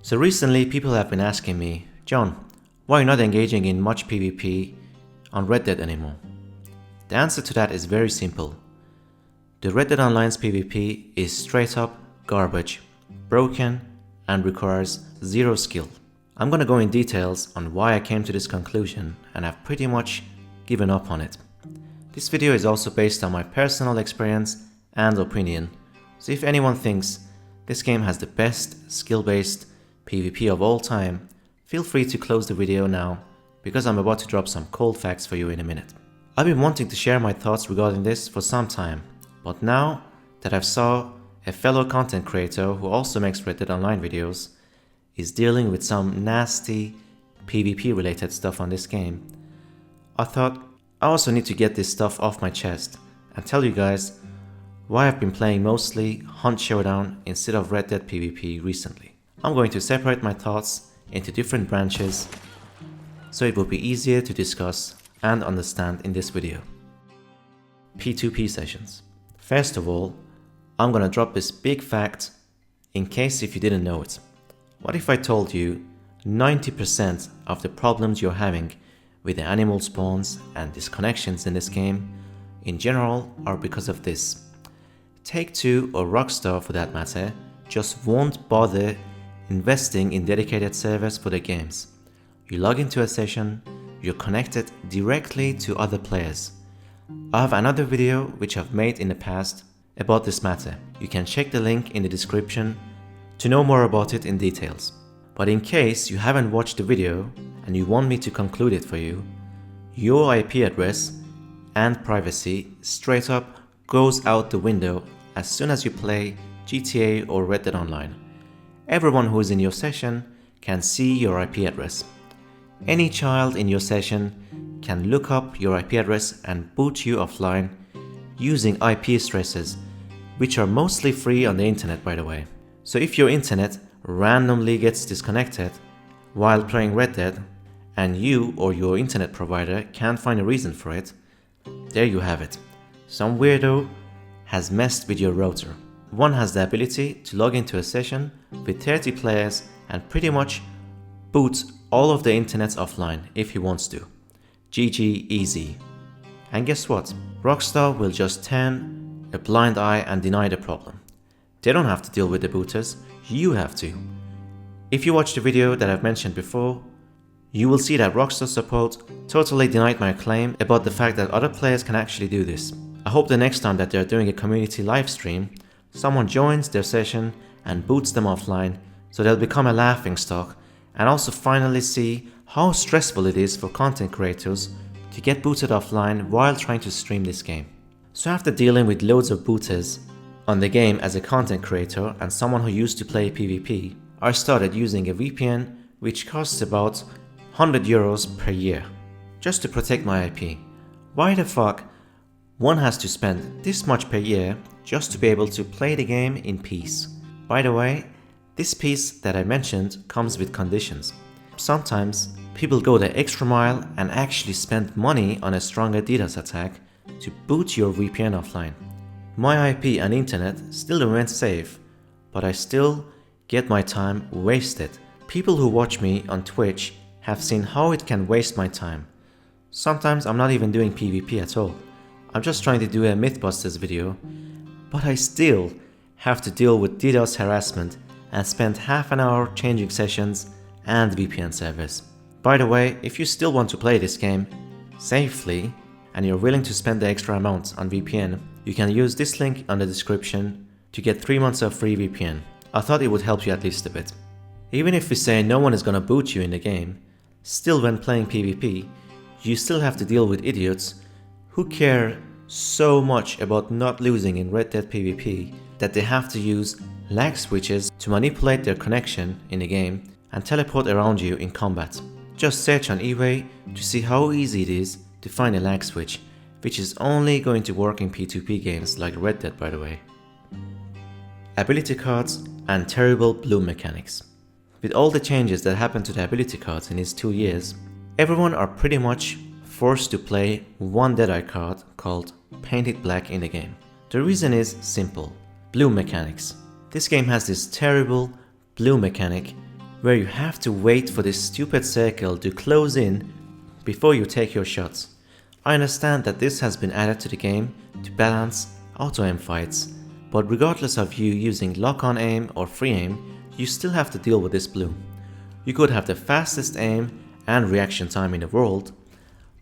So recently people have been asking me, John, why are you not engaging in much PvP on Red Dead anymore? The answer to that is very simple. The Red Dead Online's PvP is straight up garbage, broken, and requires zero skill. I'm gonna go in details on why I came to this conclusion and have pretty much given up on it. This video is also based on my personal experience and opinion, so if anyone thinks this game has the best skill-based PvP of all time, feel free to close the video now because I'm about to drop some cold facts for you in a minute. I've been wanting to share my thoughts regarding this for some time, but now that I've saw a fellow content creator who also makes Red Dead Online videos is dealing with some nasty PvP related stuff on this game, I thought I also need to get this stuff off my chest and tell you guys why I've been playing mostly Hunt Showdown instead of Red Dead PvP recently. I'm going to separate my thoughts into different branches so it will be easier to discuss and understand in this video. P2P sessions. First of all, I'm gonna drop this big fact in case if you didn't know it. What if I told you 90% of the problems you're having with the animal spawns and disconnections in this game in general are because of this? Take-Two or Rockstar for that matter just won't bother investing in dedicated servers for their games. You log into a session, you're connected directly to other players. I have another video which I've made in the past about this matter. You can check the link in the description to know more about it in details. But in case you haven't watched the video and you want me to conclude it for you, your IP address and privacy straight up goes out the window as soon as you play GTA or Red Dead Online. Everyone who is in your session can see your IP address. Any child in your session can look up your IP address and boot you offline using IP addresses, which are mostly free on the internet, by the way. So if your internet randomly gets disconnected while playing Red Dead and you or your internet provider can't find a reason for it, there you have it. Some weirdo has messed with your router. One has the ability to log into a session with 30 players and pretty much boot all of the internets offline if he wants to. GG easy. And guess what? Rockstar will just turn a blind eye and deny the problem. They don't have to deal with the booters, you have to. If you watch the video that I've mentioned before, you will see that Rockstar support totally denied my claim about the fact that other players can actually do this. I hope the next time that they're doing a community live stream, someone joins their session and boots them offline so they'll become a laughingstock and also finally see how stressful it is for content creators to get booted offline while trying to stream this game. So after dealing with loads of booters on the game as a content creator and someone who used to play PvP, I started using a VPN which costs about €100 per year just to protect my IP. Why the fuck one has to spend this much per year just to be able to play the game in peace? By the way, this piece that I mentioned comes with conditions. Sometimes people go the extra mile and actually spend money on a stronger DDoS attack to boot your VPN offline. My IP and internet still remains safe, but I still get my time wasted. People who watch me on Twitch have seen how it can waste my time. Sometimes I'm not even doing PvP at all. I'm just trying to do a Mythbusters video, but I still have to deal with DDoS harassment and spend half an hour changing sessions and VPN servers. By the way, if you still want to play this game safely and you're willing to spend the extra amount on VPN, you can use this link on the description to get 3 months of free VPN. I thought it would help you at least a bit. Even if we say no one is gonna boot you in the game, still when playing PvP, you still have to deal with idiots who care so much about not losing in Red Dead PvP that they have to use lag switches to manipulate their connection in the game and teleport around you in combat. Just search on eBay to see how easy it is to find a lag switch, which is only going to work in P2P games like Red Dead, by the way. Ability cards and terrible bloom mechanics. With all the changes that happened to the ability cards in these 2 years, everyone are pretty much forced to play one Deadeye card called Painted Black in the game. The reason is simple: bloom mechanics. This game has this terrible bloom mechanic where you have to wait for this stupid circle to close in before you take your shots. I understand that this has been added to the game to balance auto-aim fights, but regardless of you using lock-on aim or free aim, you still have to deal with this bloom. You could have the fastest aim and reaction time in the world,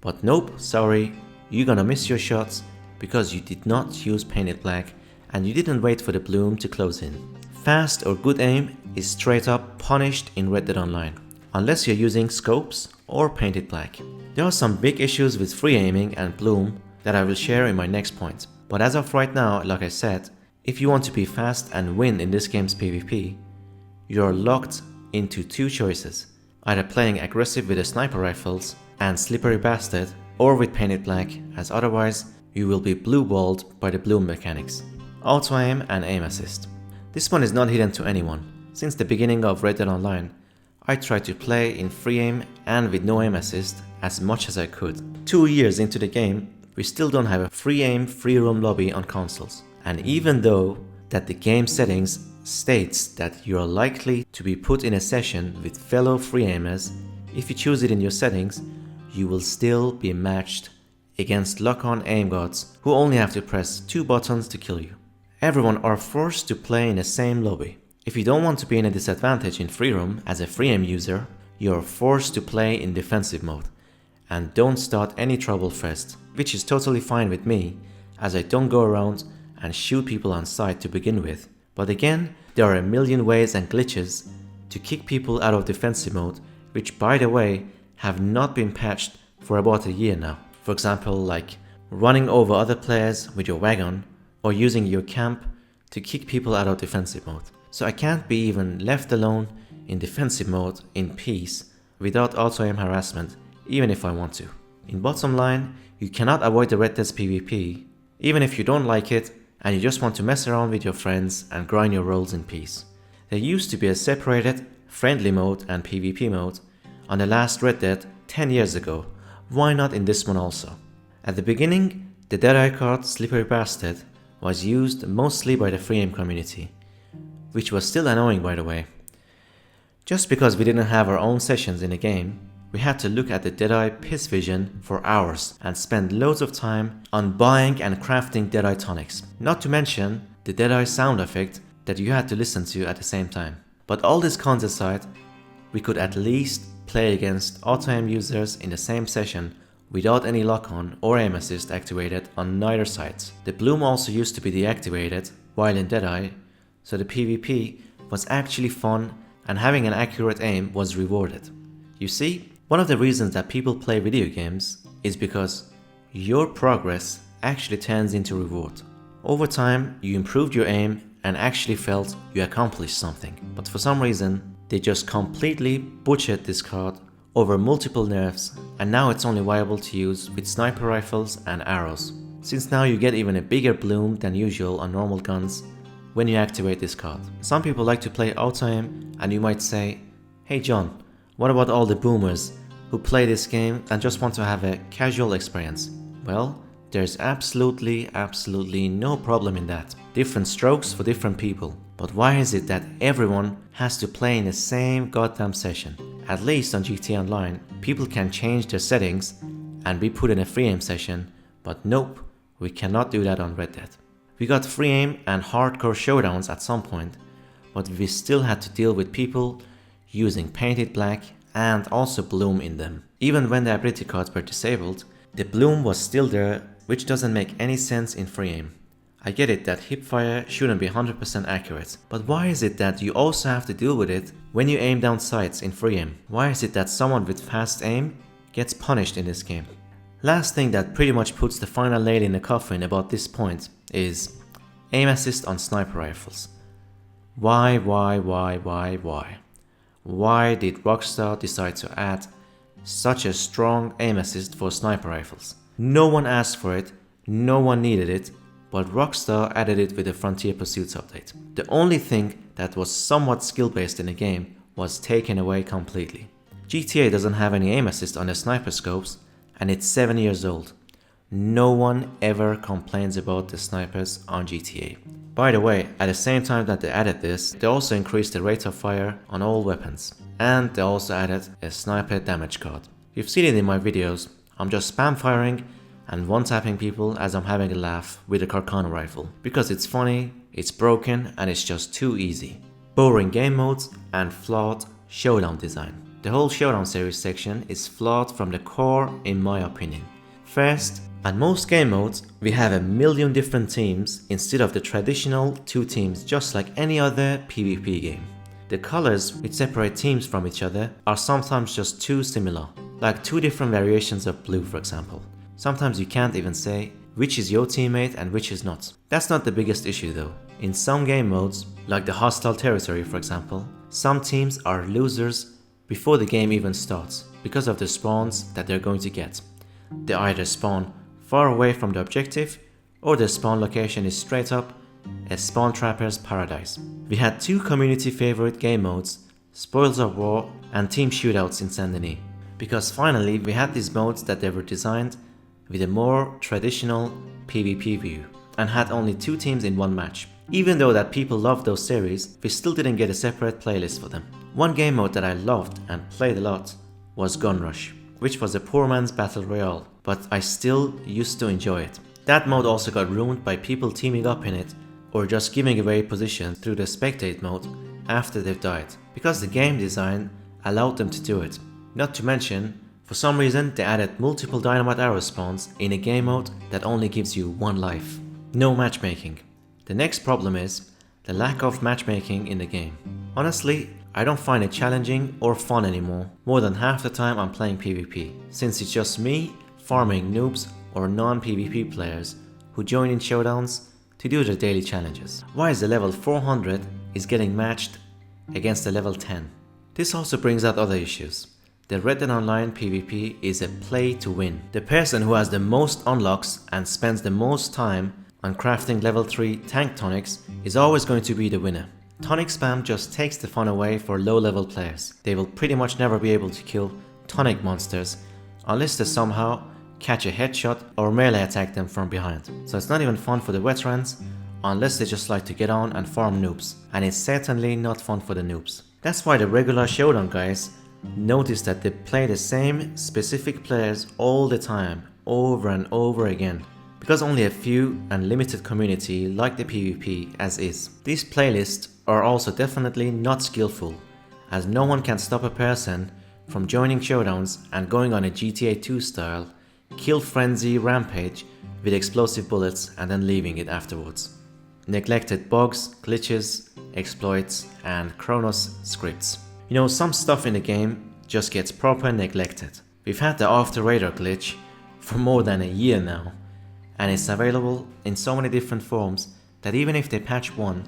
but nope, sorry, you're gonna miss your shots because you did not use painted black and you didn't wait for the bloom to close in. Fast or good aim is straight up punished in Red Dead Online, unless you're using scopes or painted black. There are some big issues with free aiming and bloom that I will share in my next point, but as of right now, like I said, if you want to be fast and win in this game's PvP, you are locked into two choices, either playing aggressive with the sniper rifles and slippery bastard, or with painted black, as otherwise you will be blue-balled by the bloom mechanics, auto-aim and aim assist. This one is not hidden to anyone. Since the beginning of Red Dead Online, I tried to play in free aim and with no aim assist as much as I could. 2 years into the game, we still don't have a free aim free roam lobby on consoles. And even though that the game settings states that you are likely to be put in a session with fellow free aimers, if you choose it in your settings, you will still be matched against lock-on aim gods who only have to press 2 buttons to kill you. Everyone are forced to play in the same lobby. If you don't want to be in a disadvantage in free roam as a free aim user, you are forced to play in defensive mode and don't start any trouble first, which is totally fine with me as I don't go around and shoot people on sight to begin with. But again, there are a million ways and glitches to kick people out of defensive mode, which by the way have not been patched for about a year now. For example, like running over other players with your wagon or using your camp to kick people out of defensive mode. So I can't be even left alone in defensive mode in peace without auto-aim harassment, even if I want to. In bottom line, you cannot avoid the Red Dead's PvP, even if you don't like it and you just want to mess around with your friends and grind your roles in peace. There used to be a separated friendly mode and PvP mode on the last Red Dead 10 years ago. Why not in this one also? At the beginning, the Deadeye card Slippery Bastard was used mostly by the free aim community, which was still annoying by the way. Just because we didn't have our own sessions in the game, we had to look at the Deadeye piss vision for hours and spend loads of time on buying and crafting Deadeye tonics. Not to mention the Deadeye sound effect that you had to listen to at the same time. But all this cons aside, we could at least play against auto-aim users in the same session without any lock-on or aim assist activated on neither sides. The bloom also used to be deactivated while in Deadeye, so the PvP was actually fun and having an accurate aim was rewarded. You see, one of the reasons that people play video games is because your progress actually turns into reward. Over time, you improved your aim and actually felt you accomplished something. But for some reason, they just completely butchered this card over multiple nerfs, and now it's only viable to use with sniper rifles and arrows. Since now you get even a bigger bloom than usual on normal guns when you activate this card. Some people like to play auto-aim and you might say, hey John, what about all the boomers who play this game and just want to have a casual experience? Well, there's absolutely no problem in that. Different strokes for different people. But why is it that everyone has to play in the same goddamn session? At least on GTA Online, people can change their settings and be put in a free aim session, but nope, we cannot do that on Red Dead. We got free aim and hardcore showdowns at some point, but we still had to deal with people using painted black and also bloom in them. Even when the ability cards were disabled, the bloom was still there, which doesn't make any sense in free aim. I get it that hipfire shouldn't be 100% accurate, but why is it that you also have to deal with it when you aim down sights in free aim? Why is it that someone with fast aim gets punished in this game? Last thing that pretty much puts the final nail in the coffin about this point is aim assist on sniper rifles. Why? Why did Rockstar decide to add such a strong aim assist for sniper rifles? No one asked for it, no one needed it, but Rockstar added it with the Frontier Pursuits update. The only thing that was somewhat skill-based in the game was taken away completely. GTA doesn't have any aim assist on the sniper scopes, and it's 7 years old. No one ever complains about the snipers on GTA. By the way, at the same time that they added this, they also increased the rate of fire on all weapons. and they also added a sniper damage card. You've seen it in my videos, I'm just spam firing and one-tapping people as I'm having a laugh with a Carcano rifle, because it's funny, it's broken, and it's just too easy. Boring game modes and flawed Showdown design. The whole Showdown series section is flawed from the core in my opinion. First, on most game modes, we have a million different teams instead of the traditional 2 teams just like any other PvP game. The colors which separate teams from each other are sometimes just too similar, like 2 different variations of blue for example. Sometimes you can't even say which is your teammate and which is not. That's not the biggest issue though. In some game modes, like the hostile territory for example, some teams are losers before the game even starts because of the spawns that they're going to get. They either spawn far away from the objective, or the spawn location is straight up a spawn trapper's paradise. We had 2 community favorite game modes, Spoils of War and Team Shootouts in Saint Denis, because finally we had these modes that they were designed with a more traditional PvP view and had only 2 teams in one match. Even though that people loved those series, we still didn't get a separate playlist for them. One game mode that I loved and played a lot was Gun Rush, which was a poor man's battle royale, but I still used to enjoy it. That mode also got ruined by people teaming up in it or just giving away positions through the spectate mode after they've died, because the game design allowed them to do it. Not to mention, for some reason they added multiple dynamite arrow spawns in a game mode that only gives you 1 life. No matchmaking. The next problem is the lack of matchmaking in the game. Honestly, I don't find it challenging or fun anymore more than half the time I'm playing PvP, since it's just me farming noobs or non-PvP players who join in showdowns to do their daily challenges. Why is the level 400 is getting matched against the level 10? This also brings out other issues. The Red Dead Online PvP is a play to win. The person who has the most unlocks and spends the most time on crafting level 3 tank tonics is always going to be the winner. Tonic spam just takes the fun away for low level players. They will pretty much never be able to kill tonic monsters unless they somehow catch a headshot or melee attack them from behind. So it's not even fun for the veterans unless they just like to get on and farm noobs, and it's certainly not fun for the noobs. That's why the regular Showdown guys notice that they play the same specific players all the time, over and over again, because only a few and limited community like the PvP as is. These playlists are also definitely not skillful, as no one can stop a person from joining showdowns and going on a GTA 2 style kill frenzy rampage with explosive bullets and then leaving it afterwards. Neglected bugs, glitches, exploits, and Cronus scripts. You know, some stuff in the game just gets proper neglected. We've had the After Radar glitch for more than a year now, and it's available in so many different forms that even if they patch one,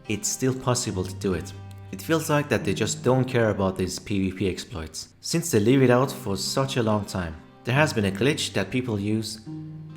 it's still possible to do it. It feels like that they just don't care about these PvP exploits, since they leave it out for such a long time. There has been a glitch that people use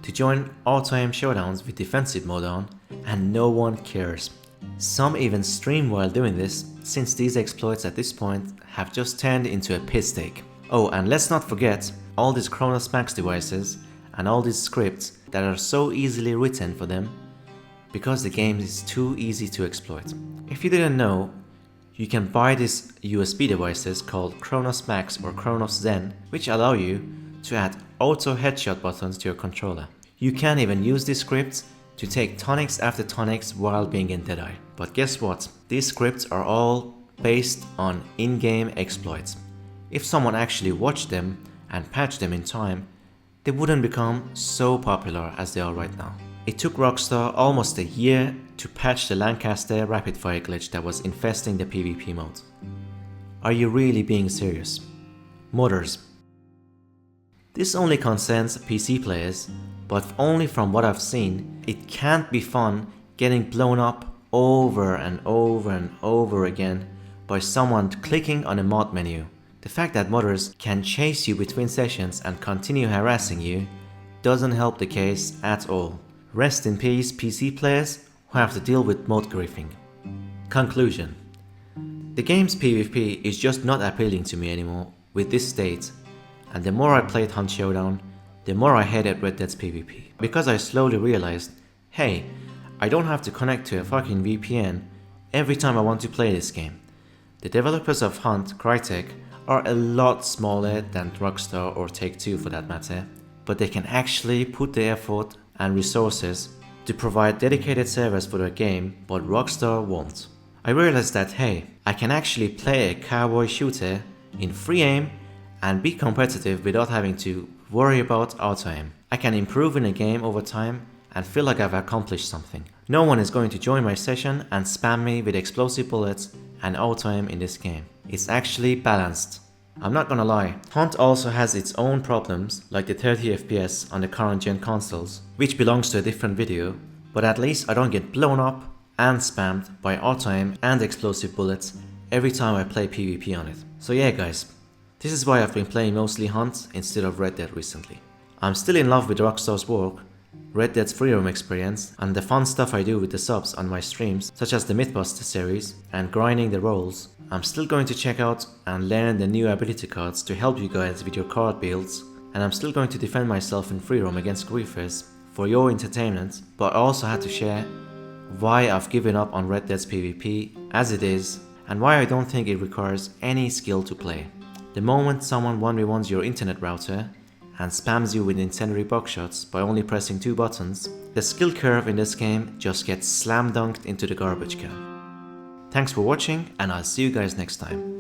to join auto-aim showdowns with defensive mode on, and no one cares. Some even stream while doing this, since these exploits at this point have just turned into a piss take. Oh, and let's not forget all these Cronus Max devices and all these scripts that are so easily written for them because the game is too easy to exploit. If you didn't know, you can buy these USB devices called Cronus Max or Cronus Zen, which allow you to add auto headshot buttons to your controller. You can even use these scripts to take tonics after tonics while being in Deadeye. But guess what? These scripts are all based on in-game exploits. If someone actually watched them and patched them in time, they wouldn't become so popular as they are right now. It took Rockstar almost a year to patch the Lancaster rapid fire glitch that was infesting the PvP mode. Are you really being serious? Modders. This only concerns PC players, but only from what I've seen, it can't be fun getting blown up over and over and over again by someone clicking on a mod menu. The fact that modders can chase you between sessions and continue harassing you doesn't help the case at all. Rest in peace PC players who have to deal with mod griefing. Conclusion. The game's PvP is just not appealing to me anymore with this state, and the more I played Hunt Showdown, the more I hated Red Dead's PvP. Because I slowly realized, hey, I don't have to connect to a fucking VPN every time I want to play this game. The developers of Hunt, Crytek, are a lot smaller than Rockstar or Take-Two for that matter, but they can actually put the effort and resources to provide dedicated servers for their game, but Rockstar won't. I realized that hey, I can actually play a cowboy shooter in free aim and be competitive without having to worry about auto-aim. I can improve in a game over time and feel like I've accomplished something. No one is going to join my session and spam me with explosive bullets and auto-aim in this game. It's actually balanced. I'm not gonna lie, Hunt also has its own problems like the 30 FPS on the current gen consoles, which belongs to a different video, but at least I don't get blown up and spammed by auto-aim and explosive bullets every time I play PvP on it. So yeah guys, this is why I've been playing mostly Hunt instead of Red Dead recently. I'm still in love with Rockstar's work, Red Dead's free roam experience, and the fun stuff I do with the subs on my streams, such as the Mythbuster series and grinding the roles. I'm still going to check out and learn the new ability cards to help you guys with your card builds, and I'm still going to defend myself in free roam against griefers for your entertainment, but I also had to share why I've given up on Red Dead's PvP as it is, and why I don't think it requires any skill to play. The moment someone 1v1s your internet router and spams you with incendiary buckshots by only pressing 2 buttons, the skill curve in this game just gets slam dunked into the garbage can. Thanks for watching, and I'll see you guys next time.